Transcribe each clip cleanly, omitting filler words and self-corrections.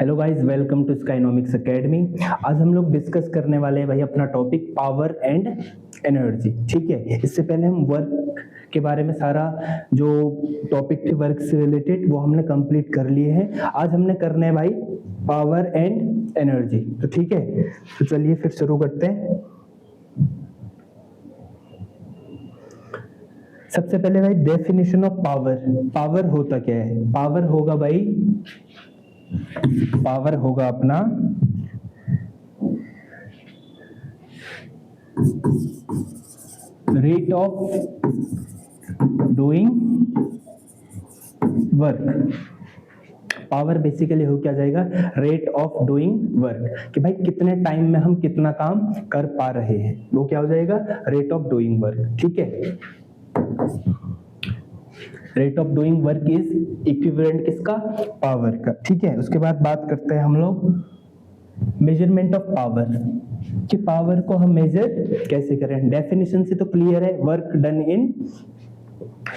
Hello guys, welcome to Skynomics academy. आज हम लोग डिस्कस करने वाले हैं भाई अपना टॉपिक पावर एंड एनर्जी। ठीक है, इससे पहले हम वर्क के बारे में सारा जो टॉपिक थे वर्क से रिलेटेड वो हमने कंप्लीट कर लिए हैं। आज हमने करना है भाई पावर एंड एनर्जी। तो ठीक है, तो चलिए फिर शुरू करते हैं। सबसे पहले भाई डेफिनेशन ऑफ पावर। पावर होता क्या है? पावर होगा भाई, पावर होगा अपना rate of doing work. Power basically हो क्या जाएगा? रेट ऑफ डूइंग वर्क, कि भाई कितने टाइम में हम कितना काम कर पा रहे हैं, वो क्या हो जाएगा? Rate of doing work. ठीक है, rate of doing work is equivalent किसका? पावर का। ठीक है, उसके बाद बात करते हैं हम लोग मेजरमेंट ऑफ पावर, कि पावर को हम मेजर कैसे करें। डेफिनेशन से तो क्लियर है, work done in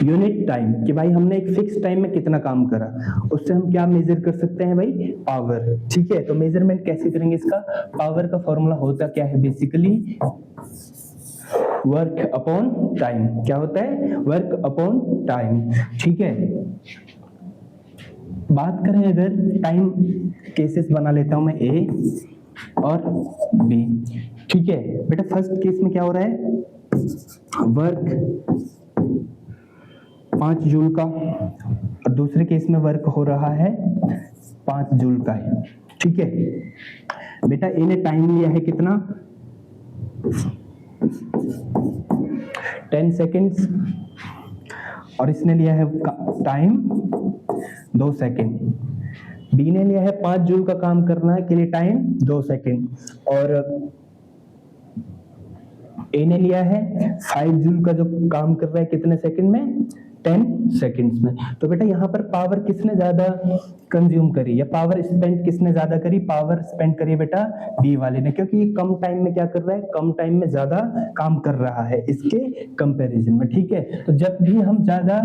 unit time, कि भाई हमने एक फिक्स टाइम में कितना काम करा, उससे हम क्या मेजर कर सकते हैं भाई? पावर। ठीक है, तो मेजरमेंट कैसे करेंगे इसका? पावर का फॉर्मूला होता क्या है? Basically work upon time. क्या होता है? Work upon time. ठीक है, बात करें अगर टाइम केसेस बना लेता हूं मैं ए और बी। ठीक है बेटा, फर्स्ट केस में क्या हो रहा है? वर्क 5 जूल का, और दूसरे केस में वर्क हो रहा है 5 जूल का है। ठीक है बेटा, ए ने टाइम लिया है कितना? 10 सेकेंड्स, और इसने लिया है टाइम 2 सेकेंड। बी ने लिया है 5 जूल का काम करना के लिए टाइम 2 सेकेंड, और ए ने लिया है 5 जूल का जो काम कर रहा है कितने सेकेंड में? 10 सेकेंड्स में। तो बेटा यहाँ पर पावर किसने ज्यादा कंज्यूम करी, या पावर स्पेंड किसने ज्यादा करी? पावर स्पेंड करी बेटा बी वाले ने, क्योंकि ये कम टाइम में क्या कर रहा है? कम टाइम में ज्यादा काम कर रहा है इसके कंपैरिजन में। ठीक है, तो जब भी हम ज्यादा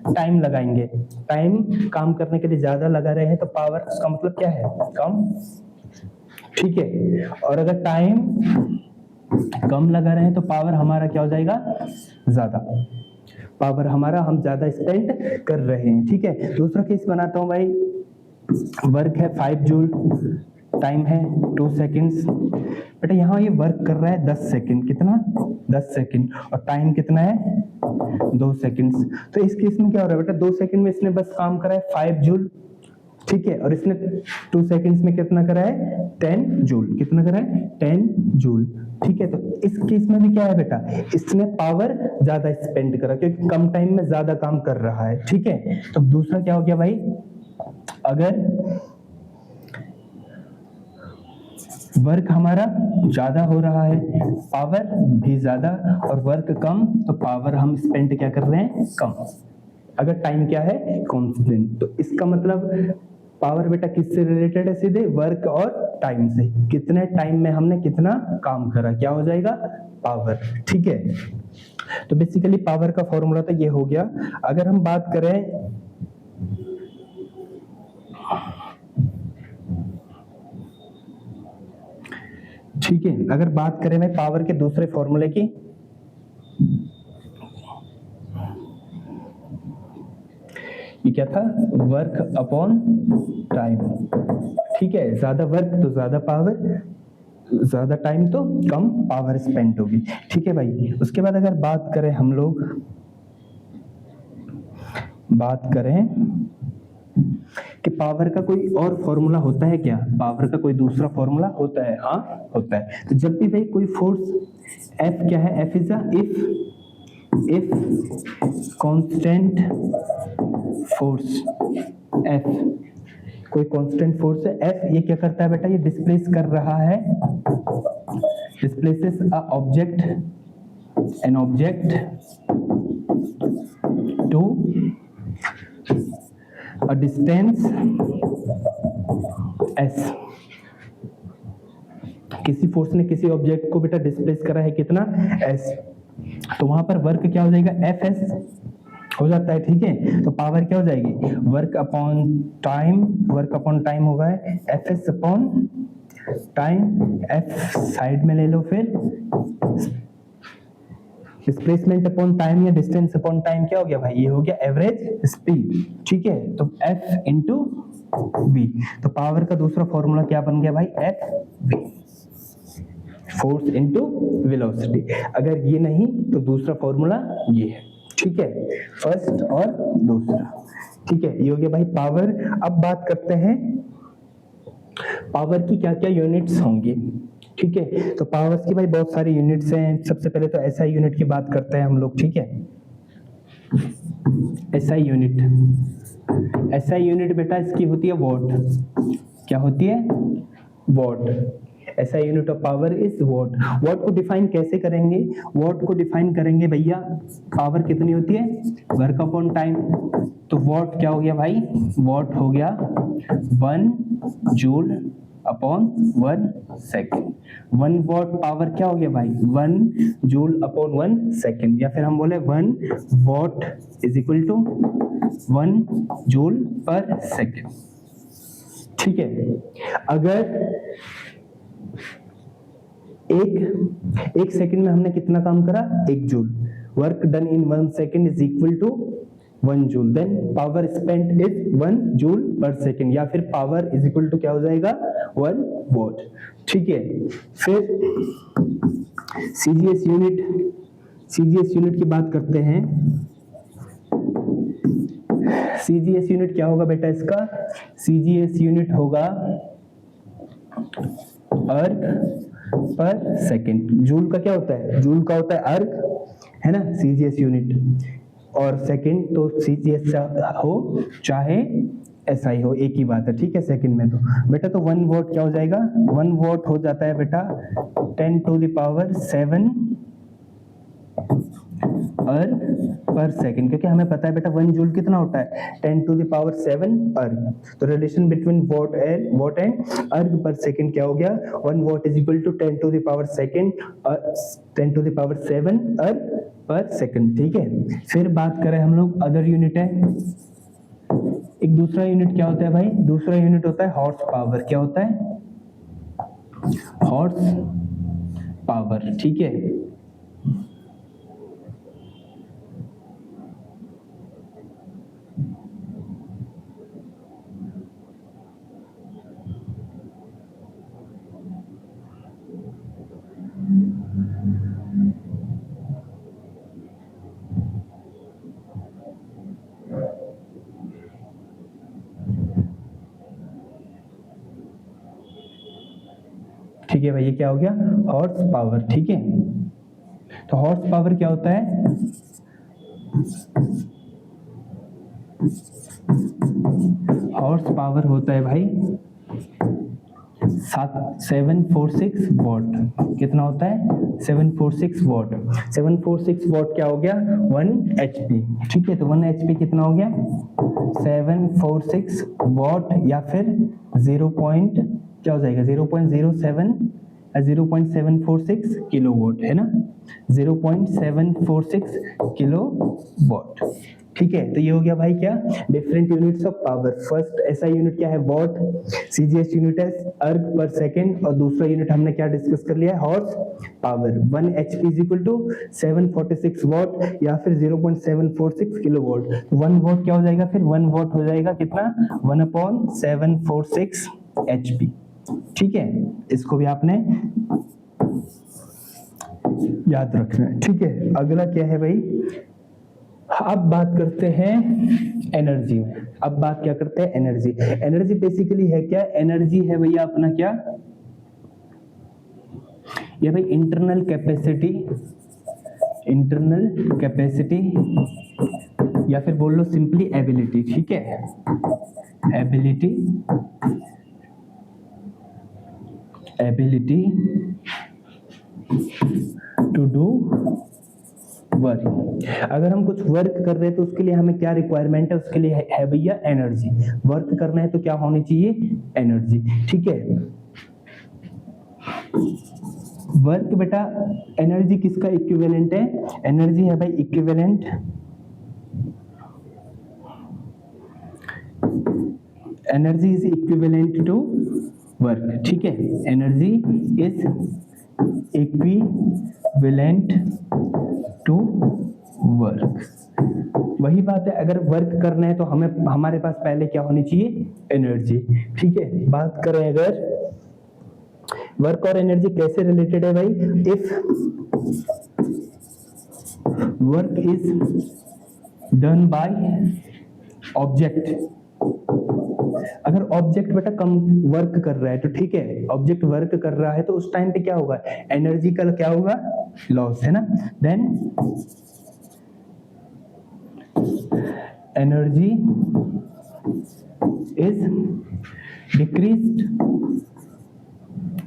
टाइम लगाएंगे, टाइम काम करने के लिए ज्यादा लगा रहे हैं, तो पावर का मतलब क्या है? कम। ठीक है, और अगर टाइम कम लगा रहे हैं तो पावर हमारा क्या हो जाएगा? ज्यादा। पावर हमारा हम ज्यादा स्पेंड कर रहे हैं। ठीक है, दूसरा केस बनाता हूं भाई। वर्क है 5 जूल, टाइम है 2 सेकेंड्स। बेटा यहाँ ये वर्क कर रहा है 10 सेकेंड, कितना? 10 सेकेंड, और टाइम कितना है? 2 सेकेंड्स। तो इस केस में क्या हो रहा है बेटा? 2 सेकेंड में इसने बस काम करा है 5 जूल। ठीक है, और इसने 2 सेकेंड्स में कितना करा है? 10 जूल। कितना करा है? 10 जूल। ठीक है, तो इस केस में भी क्या है बेटा? इसने पावर ज्यादा स्पेंड करा, क्योंकि कम टाइम में ज्यादा काम कर रहा है। ठीक है, तो दूसरा क्या हो गया भाई? अगर वर्क हमारा ज्यादा हो रहा है, पावर भी ज्यादा, और वर्क कम, तो पावर हम स्पेंड क्या कर रहे हैं? कम। अगर टाइम क्या है? कांस्टेंट। तो इसका मतलब पावर बेटा किससे रिलेटेड है? सीधे वर्क और टाइम से। कितने टाइम में हमने कितना काम करा, क्या हो जाएगा? पावर। ठीक है, तो बेसिकली पावर का फॉर्मूला तो ये हो गया। अगर हम बात करें ठीक है, अगर बात करें मैं पावर के दूसरे फॉर्मूले की, ये क्या था? Work upon time. ठीक है, ज्यादा वर्क तो ज्यादा पावर, ज्यादा टाइम तो कम पावर स्पेंड होगी। ठीक है भाई, उसके बाद अगर बात करें हम लोग, बात करें कि पावर का कोई और फॉर्मूला होता है क्या? पावर का कोई दूसरा फॉर्मूला होता है? हाँ होता है। तो जब भी भाई कोई फोर्स F क्या है? F is a if constant force. F कोई कांस्टेंट फोर्स है F, ये क्या करता है बेटा? ये डिस्प्लेस कर रहा है, displaces a object, an object to a distance s। किसी फोर्स ने किसी ऑब्जेक्ट को बेटा डिस्प्लेस करा है कितना? s। तो वहां पर वर्क क्या हो जाएगा? Fs हो जाता है, ठीक है। तो पावर क्या हो जाएगी, वर्क अपॉन टाइम होगा F S upon time, F side में ले लो, फिर डिस्प्लेसमेंट अपॉन टाइम या डिस्टेंस अपॉन टाइम क्या हो गया भाई, ये हो गया एवरेज स्पीड, ठीक है। तो F इंटू वी, तो पावर का दूसरा फॉर्मूला क्या बन गया भाई, F V, force into velocity. अगर ये नहीं तो दूसरा फॉर्मूला ये है, ठीक है, फर्स्ट और दूसरा, ठीक है। ये हो गया भाई पावर। अब बात करते हैं पावर की क्या क्या यूनिट्स होंगी, ठीक है। तो पावर्स की भाई बहुत सारी यूनिट्स हैं। सबसे पहले तो एसआई यूनिट की बात करते हैं हम लोग, ठीक है। एसआई यूनिट बेटा इसकी होती है वॉट। क्या होती है, what. SI unit of power is what. What को डिफाइन कैसे करेंगे, वॉट को डिफाइन करेंगे भैया, पावर कितनी होती है, वर्क अपॉन टाइम। तो वॉट क्या हो गया भाई, वॉट हो गया 1 joule upon 1 second. 1 what power क्या हो गया भाई, 1 जूल अपॉन 1 सेकेंड, या फिर हम बोले 1 watt is equal to 1 joule per second, ठीक है। अगर एक सेकंड में हमने कितना काम करा, 1 joule, work done in 1 second is equal to 1 joule, then power spent is 1 joule per second, या फिर पावर इज इक्वल टू क्या हो जाएगा, 1 वॉट, ठीक है। फिर सीजीएस यूनिट की बात करते हैं। सीजीएस यूनिट क्या होगा बेटा इसका, सीजीएस यूनिट होगा अर्ग पर सेकंड। जूल का क्या होता है, जूल का होता है अर्ग, है ना, सीजीएस यूनिट, और सेकंड तो सीजीएस हो चाहे एसआई हो, एक ही बात है, ठीक है। सेकंड में तो बेटा तो 1 वॉट क्या हो जाएगा, 1 वॉट हो जाता है बेटा 10 टू द पावर 7 अर्ग पर सेकंड, क्योंकि हमें पता है बेटा 1 जूल कितना होता है, 10 टू द पावर 7 अर्ग। तो रिलेशन बिटवीन वॉट एंड अर्ग पर सेकंड क्या हो गया, 1 watt is equal to 10 to the power second 10 to the power 7 erg पर सेकंड, ठीक है। फिर बात करें हम लोग अदर यूनिट है। एक दूसरा यूनिट क्या होता है भाई, दूसरा यूनिट होता है हॉर्स पावर। क्या होता है, हॉर्स पावर, ठीक है। ठीक है भाई, ये क्या हो गया, हॉर्स पावर, ठीक है। तो हॉर्स पावर क्या होता है, हॉर्स पावर होता है भाई 746 वॉट। कितना होता है, 746 वॉट। 746 वॉट क्या हो गया, 1 एचपी, ठीक है। तो 1 एचपी कितना हो गया, 746 वॉट, या फिर 0. क्या हो जाएगा, 0.07 0.746 किलो वॉट, है ना, 0.746 किलो वॉट, ठीक है। तो ये हो गया भाई क्या, different units of power. First ऐसा यूनिट क्या है, वॉट, सीजीएस यूनिट है अर्ग पर सेकंड, और दूसरा यूनिट हमने क्या डिस्कस कर लिया है, horse power. 1 HP is equal to 746 watt, या फिर 0.746 किलो वॉट। 1 वॉट क्या हो जाएगा, फिर 1 वॉट हो जाएगा कितना, 1/746 एचपी, ठीक है। इसको भी आपने याद रखना है, ठीक है। अगला क्या है भाई, अब बात करते हैं एनर्जी में। अब बात क्या करते हैं, एनर्जी। एनर्जी बेसिकली है क्या, एनर्जी है भैया अपना क्या, ये भाई इंटरनल कैपेसिटी, या फिर बोल लो सिंपली एबिलिटी, ठीक है। Ability to do work. अगर हम कुछ वर्क कर रहे हैं तो उसके लिए हमें क्या रिक्वायरमेंट है, उसके लिए है भैया एनर्जी। वर्क करना है तो क्या होनी चाहिए, एनर्जी, ठीक है। वर्क बेटा, एनर्जी किसका इक्विवेलेंट है, एनर्जी है भाई equivalent energy is equivalent to work, ठीक है, energy is equivalent to work. वही बात है, अगर वर्क करना है तो हमें हमारे पास पहले क्या होनी चाहिए, एनर्जी, ठीक है। बात करें अगर वर्क और एनर्जी कैसे रिलेटेड है भाई, if work is done by object, अगर ऑब्जेक्ट बेटा कम वर्क कर रहा है तो ठीक है, ऑब्जेक्ट वर्क कर रहा है तो उस टाइम पे क्या होगा, एनर्जी का क्या होगा, लॉस, है ना। देन एनर्जी इज डिक्रीज्ड,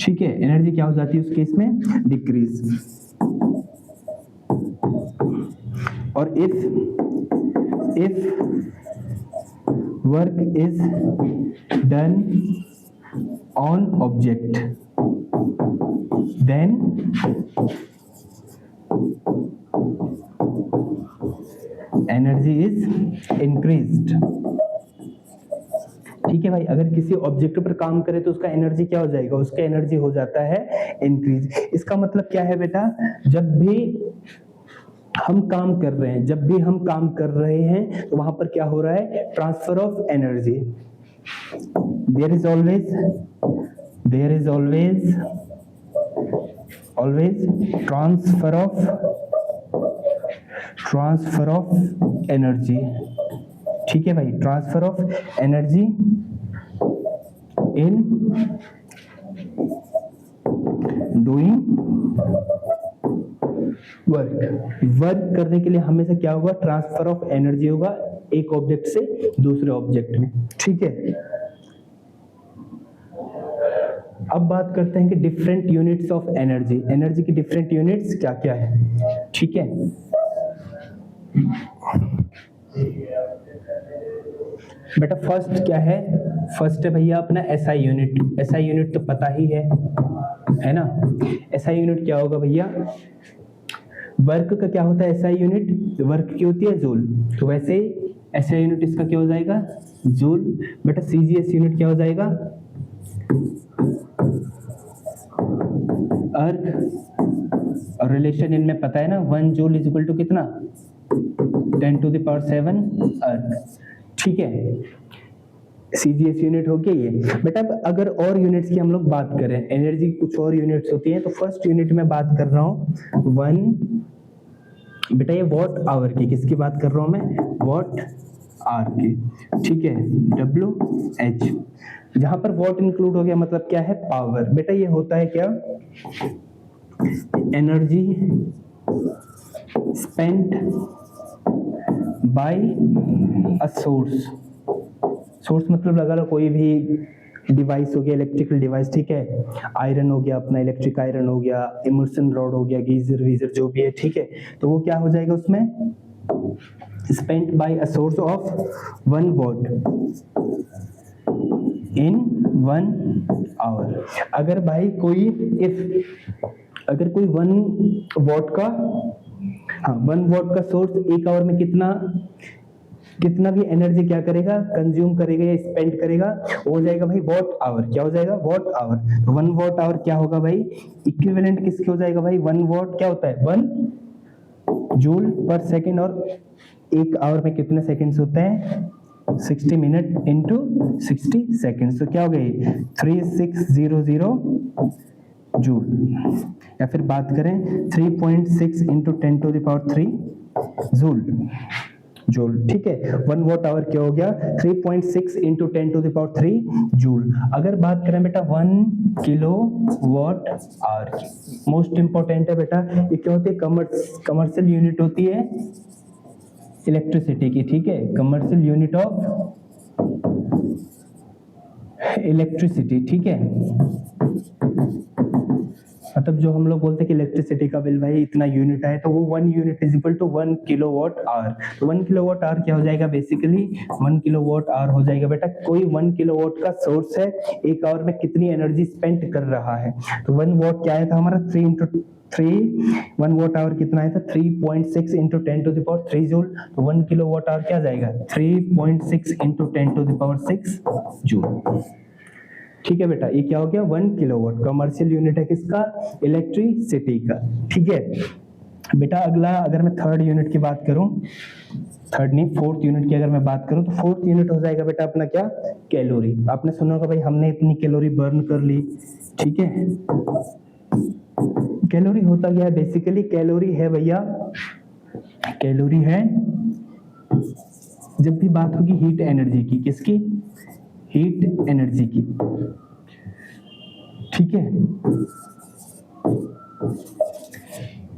ठीक है, एनर्जी क्या हो जाती है उस केस में, डिक्रीज। और if work is done on object then energy is increased, ठीक है भाई। अगर किसी ऑब्जेक्ट पर काम करे तो उसका एनर्जी क्या हो जाएगा, उसका एनर्जी हो जाता है इंक्रीज। इसका मतलब क्या है बेटा, जब भी हम काम कर रहे हैं, जब भी हम काम कर रहे हैं तो वहां पर क्या हो रहा है, transfer of energy. There is always transfer of energy, ठीक है भाई, transfer of energy in doing work करने के लिए हमेशा क्या होगा, ट्रांसफर ऑफ एनर्जी होगा एक ऑब्जेक्ट से दूसरे ऑब्जेक्ट में, ठीक है। अब बात करते हैं कि different units of energy, energy की डिफरेंट यूनिट्स क्या क्या है, ठीक है। बेटा फर्स्ट क्या है, फर्स्ट है भैया अपना एसआई यूनिट। एसआई यूनिट तो पता ही है ना। एसआई यूनिट क्या होगा भैया, वर्क का क्या होता है एसआई यूनिट, वर्क की होती है जूल, तो वैसे एसआई यूनिट इसका क्या हो जाएगा, जूल। बेटा सीजीएस यूनिट क्या हो जाएगा, अर्क, और रिलेशन इनमें पता है ना, 1 जूल इज इक्वल टू कितना, 10⁷ अर्क, ठीक है। सीजीएस यूनिट हो गया ये। बेटा अगर और यूनिट्स की हम लोग बात करें, एनर्जी कुछ और यूनिट्स होती हैं, तो फर्स्ट यूनिट में बात कर रहा हूँ 1, बेटा ये वॉट आवर की, किसकी बात कर रहा हूँ मैं, वॉट आवर की, ठीक है, WH। जहां पर वॉट इंक्लूड हो गया मतलब क्या है, पावर। बेटा ये होता है क्या, energy spent by a source. Source मतलब लगा लो कोई भी डिवाइस हो गया, इलेक्ट्रिकल डिवाइस, ठीक है, आयरन हो गया अपना, इलेक्ट्रिक आयरन हो गया, इमर्सन रॉड हो गया, गीजर वीजर जो भी है, ठीक है। तो वो क्या हो जाएगा उसमें, spent by a source of 1 watt in 1 hour. अगर भाई कोई अगर कोई 1 वॉट का, हाँ 1 वॉट का सोर्स 1 आवर में कितना भी एनर्जी क्या करेगा, कंज्यूम करेगा या स्पेंड करेगा, हो जाएगा भाई वॉट आवर। क्या हो जाएगा, वॉट आवर। तो 1 वॉट आवर क्या होगा भाई, इक्विवेलेंट किसके हो जाएगा भाई, 1 वॉट क्या होता है, 1 जूल पर सेकेंड, और 1 आवर में कितने सेकेंड्स होते हैं, 60 मिनट इंटू 60 सेकेंड्स, तो क्या हो गई 3600 जूल। या फिर बात करें 3.6 इंटू 10⁻³ जूल, ठीक है। 1 वॉट आवर क्या हो गया, 3.6 इंटू 10⁻³ जूल। अगर बात करें बेटा 1 किलो वॉट आवर की, मोस्ट इंपॉर्टेंट है बेटा, ये क्या होती है, कमर्शियल यूनिट होती है इलेक्ट्रिसिटी की, ठीक है, कमर्शियल यूनिट ऑफ इलेक्ट्रिसिटी, ठीक है। मतलब जो हम लोग बोलते हैं कि इलेक्ट्रिसिटी का बिल भाई इतना यूनिट आए, तो वो 1 unit is equal to 1 kilowatt hour. तो 1 किलोवाट आवर क्या हो जाएगा, बेसिकली 1 किलोवाट आवर हो जाएगा बेटा, कोई 1 किलोवाट का सोर्स है, 1 आवर में कितनी एनर्जी स्पेंड कर रहा है। तो 1 वॉट क्या आया था हमारा, 3 इंटू 1 वॉट आवर कितना आया था 3.6 into 10 to the power 3 joule, तो 1 किलो वॉट आवर क्या जाएगा 3.6 into 10 to the power 6 joule. ठीक है बेटा, ये क्या हो गया 1 किलोवाट। कमर्शियल यूनिट है किसका, इलेक्ट्रिसिटी का। ठीक है बेटा, अगला अगर मैं थर्ड यूनिट की बात करूं, थर्ड नहीं फोर्थ यूनिट की अगर मैं बात करूं, तो फोर्थ यूनिट हो जाएगा बेटा अपना क्या, कैलोरी। आपने सुना होगा भाई हमने इतनी कैलोरी बर्न कर ली। ठीक है, कैलोरी होता क्या है बेसिकली, कैलोरी है भैया, कैलोरी है जब भी बात होगी हीट एनर्जी की, किसकी, हीट एनर्जी की। ठीक है,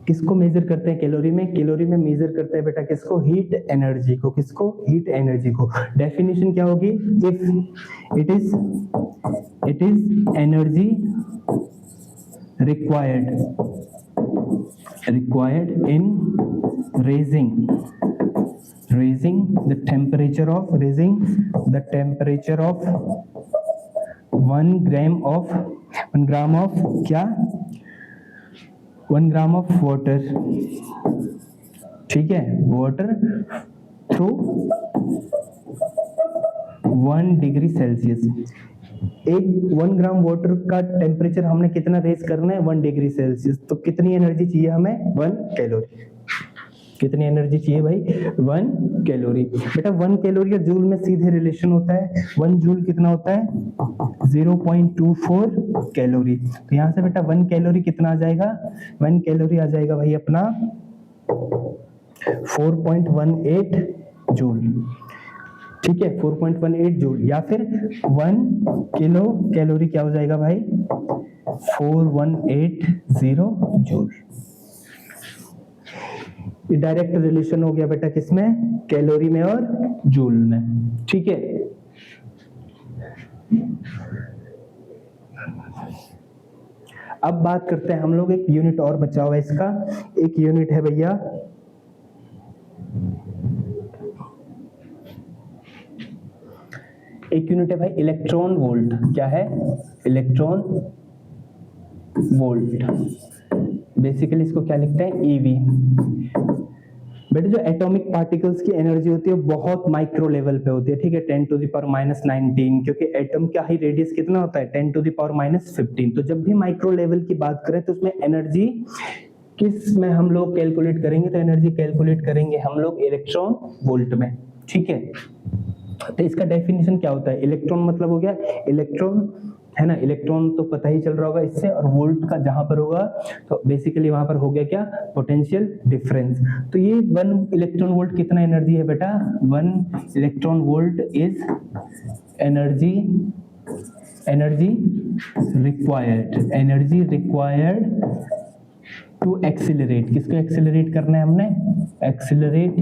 किसको मेजर करते हैं कैलोरी में, कैलोरी में मेजर करते हैं बेटा किसको, हीट एनर्जी को। किसको, हीट एनर्जी को। डेफिनेशन क्या होगी, if it is energy required in raising the temperature of 1 gram of क्या, 1 gram of water। ठीक है, water through 1 degree Celsius. 1 gram water का टेम्परेचर हमने कितना रेज करना है 1 डिग्री सेल्सियस, तो कितनी एनर्जी चाहिए हमें 1 कैलोरी। कितनी एनर्जी चाहिए भाई 1 कैलोरी। बेटा 1 कैलोरी और जूल में सीधे रिलेशन होता है, 1 जूल कितना होता है 0.24 कैलोरी। तो यहाँ से बेटा 1 कैलोरी कितना आ जाएगा, 1 कैलोरी आ जाएगा भाई अपना 4.18 जूल। ठीक है, 4.18 जूल, या फिर 1 किलो कैलोरी क्या हो जाएगा भाई 4180 जूल। ये डायरेक्ट रिलेशन हो गया बेटा किसमें, कैलोरी में और जूल में। ठीक है, अब बात करते हैं हम लोग, एक यूनिट और बचा हुआ है इसका, एक यूनिट है भैया एक यूनिट है भाई इलेक्ट्रॉन वोल्ट। क्या है, इलेक्ट्रॉन वोल्ट। बेसिकली इसको क्या लिखते हैं, ईवी। बेटा जो एटॉमिक पार्टिकल्स की एनर्जी होती है वो बहुत माइक्रो लेवल पे होती है। ठीक है, 10 टू द पावर -19, क्योंकि एटम का ही रेडियस कितना होता है 10 टू द पावर -15। तो जब भी माइक्रो लेवल की बात करें तो उसमें एनर्जी किस में हम लोग कैलकुलेट करेंगे, तो एनर्जी कैलकुलेट करेंगे हम लोग इलेक्ट्रॉन वोल्ट में। ठीक है, तो इसका डेफिनेशन क्या होता है, इलेक्ट्रॉन मतलब हो गया, इलेक्ट्रॉन है ना, इलेक्ट्रॉन तो पता ही चल रहा होगा इससे, और वोल्ट का जहां पर होगा तो बेसिकली वहां पर हो गया क्या, पोटेंशियल डिफरेंस। तो ये 1 इलेक्ट्रॉन वोल्ट कितना एनर्जी है बेटा, 1 electron volt is energy required to accelerate. किसको एक्सिलरेट करना है हमने, accelerate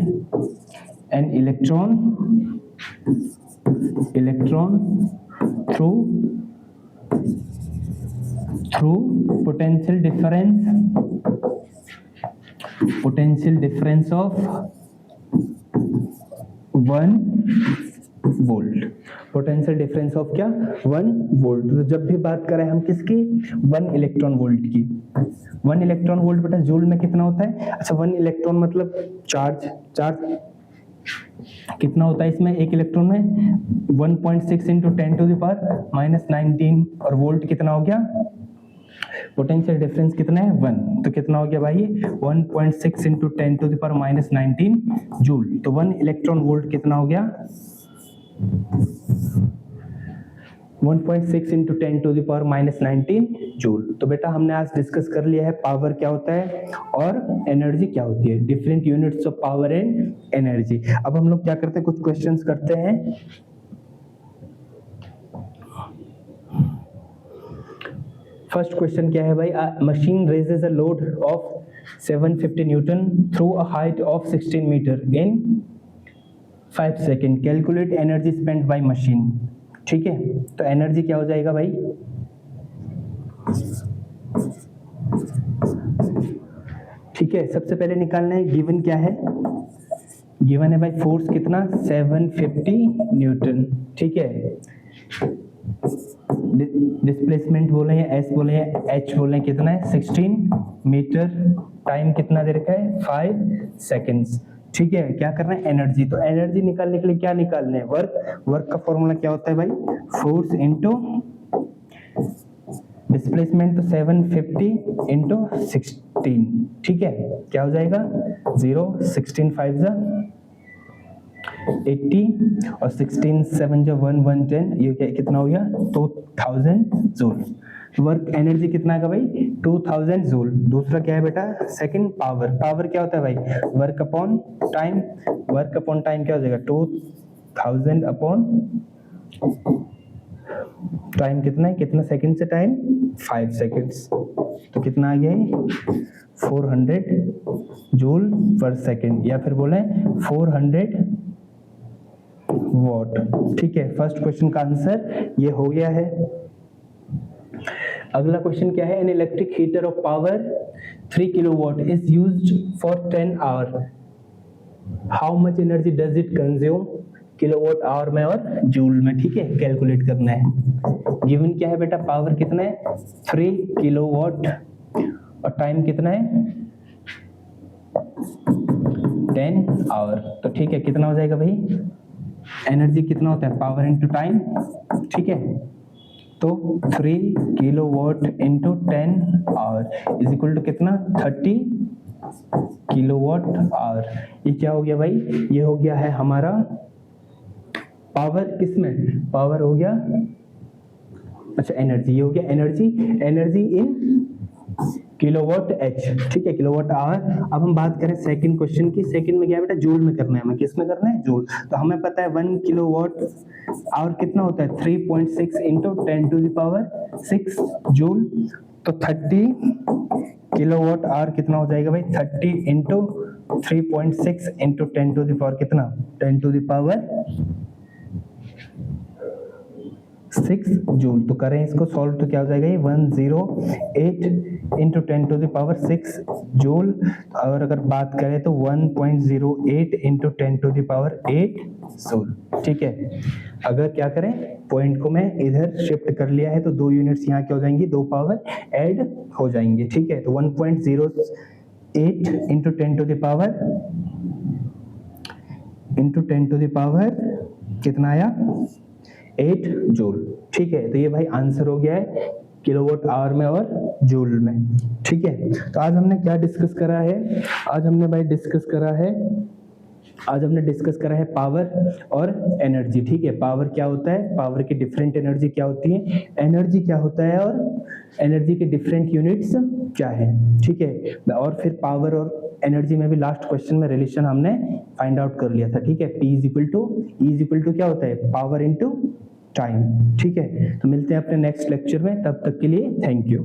an electron through potential difference of 1 volt. Potential difference of क्या, 1 वोल्ट। तो जब भी बात करें हम किसकी, 1 इलेक्ट्रॉन वोल्ट की। 1 इलेक्ट्रॉन वोल्ट बेटा जूल में कितना होता है, अच्छा 1 इलेक्ट्रॉन मतलब चार्ज कितना होता है इसमें, एक इलेक्ट्रॉन में 1.6 इंटू 10 टू द पावर -19, और वोल्ट कितना हो गया, पोटेंशियल डिफरेंस कितना है 1, तो कितना हो गया भाई 1.6 into 10 to the power -19 joule. तो 1 इलेक्ट्रॉन वोल्ट कितना हो गया 1.6 into 10 to the power -19 joule. तो बेटा हमने आज डिस्कस कर लिया है पावर क्या होता है और एनर्जी क्या होती है, different units of power and energy. अब हम लोग क्या करते हैं, कुछ क्वेश्चंस करते हैं। फर्स्ट क्वेश्चन क्या है भाई, machine raises a load of 750 newton through a height of 16 metre in 5 second, calculate energy spent by machine. ठीक है, तो एनर्जी क्या हो जाएगा भाई, ठीक है सबसे पहले निकालना है, गिवन क्या है, गिवन है भाई फोर्स कितना 750 न्यूटन। ठीक है, डिस्प्लेसमेंट बोले या एस बोले या एच बोले, कितना है 16 मीटर, टाइम कितना दे रखा है 5 सेकेंड्स। ठीक है, क्या करना है एनर्जी, तो एनर्जी निकालने के लिए क्या निकालना है वर्क, वर्क का फॉर्मूला क्या होता है भाई, फोर्स इनटू डिस्प्लेसमेंट, तो 750 इंटू 16। ठीक है, क्या हो जाएगा 0, 16 5 80 और 16 7 जो 1 1 10, ये क्या कितना हो गया 2000 जूल। वर्क एनर्जी कितना है भाई 2000 जूल। दूसरा क्या है बेटा सेकंड पावर, पावर क्या होता है भाई work upon time, work upon time क्या हो जाएगा 2000 अपॉन टाइम कितना है, कितना सेकंड से टाइम 5 सेकंड्स, तो कितना आ गया है 400 जूल पर सेकंड, या फिर बोले 400 वॉट। ठीक है, फर्स्ट क्वेश्चन का आंसर ये हो गया है। अगला क्वेश्चन क्या है, an electric heater of power 3 kilowatt is used for 10 hour, how much energy does it consume, kilowatt hour में और जूल में। ठीक है, कैलकुलेट करना है। गिवन क्या है बेटा पावर कितना है 3 किलोवाट और टाइम कितना है 10 आवर। तो ठीक है, कितना हो जाएगा भाई एनर्जी कितना होता है पावर इनटू टाइम। ठीक है, तो 3 kilowatt into 10 hour is equal to कितना 30 किलोवाट आवर। ये क्या हो गया भाई, ये हो गया है हमारा पावर, किसमें पावर हो गया, अच्छा एनर्जी, ये हो गया energy, energy in kilowatt H. ठीक है, किलोवाट आवर। अब हम बात करें सेकंड क्वेश्चन की, सेकंड में क्या है बेटा जूल में करना है, हमें किस में करना है जूल। तो हमें पता है 1 किलोवाट आवर कितना होता है 3.6 into 10 to the power 6 joule, तो 30 किलोवाट आवर कितना हो जाएगा भाई 30 into 3.6 into 10 to the power कितना 10 टू द पावर 6 जूल। तो करें इसको सॉल्व तो क्या हो जाएगा ये 108 into 10 to the power 6 joule. और अगर बात करें तो 1.08 into 10 to the power 8 joule. ठीक है, अगर क्या करें पॉइंट को मैं इधर शिफ्ट कर लिया है तो 2 यूनिट्स यहाँ क्या हो जाएंगी 2 पावर ऐड हो जाएंगे। ठीक है, तो 1.08 इंटू 10 टू द पावर कितना आया 8 जूल। ठीक है, तो ये भाई आंसर हो गया है किलोवाट आवर में और जूल में। ठीक है, तो आज हमने क्या डिस्कस करा है, आज हमने डिस्कस करा है पावर और एनर्जी। ठीक है, पावर क्या होता है, पावर की डिफरेंट एनर्जी क्या होती है, एनर्जी क्या होता है और एनर्जी के डिफरेंट यूनिट्स क्या है। ठीक है, और फिर पावर और एनर्जी में भी लास्ट क्वेश्चन में रिलेशन हमने फाइंड आउट कर लिया था। ठीक है, P इज इक्वल टू क्या होता है पावर इनटू टाइम। ठीक है, तो मिलते हैं अपने नेक्स्ट लेक्चर में, तब तक के लिए थैंक यू।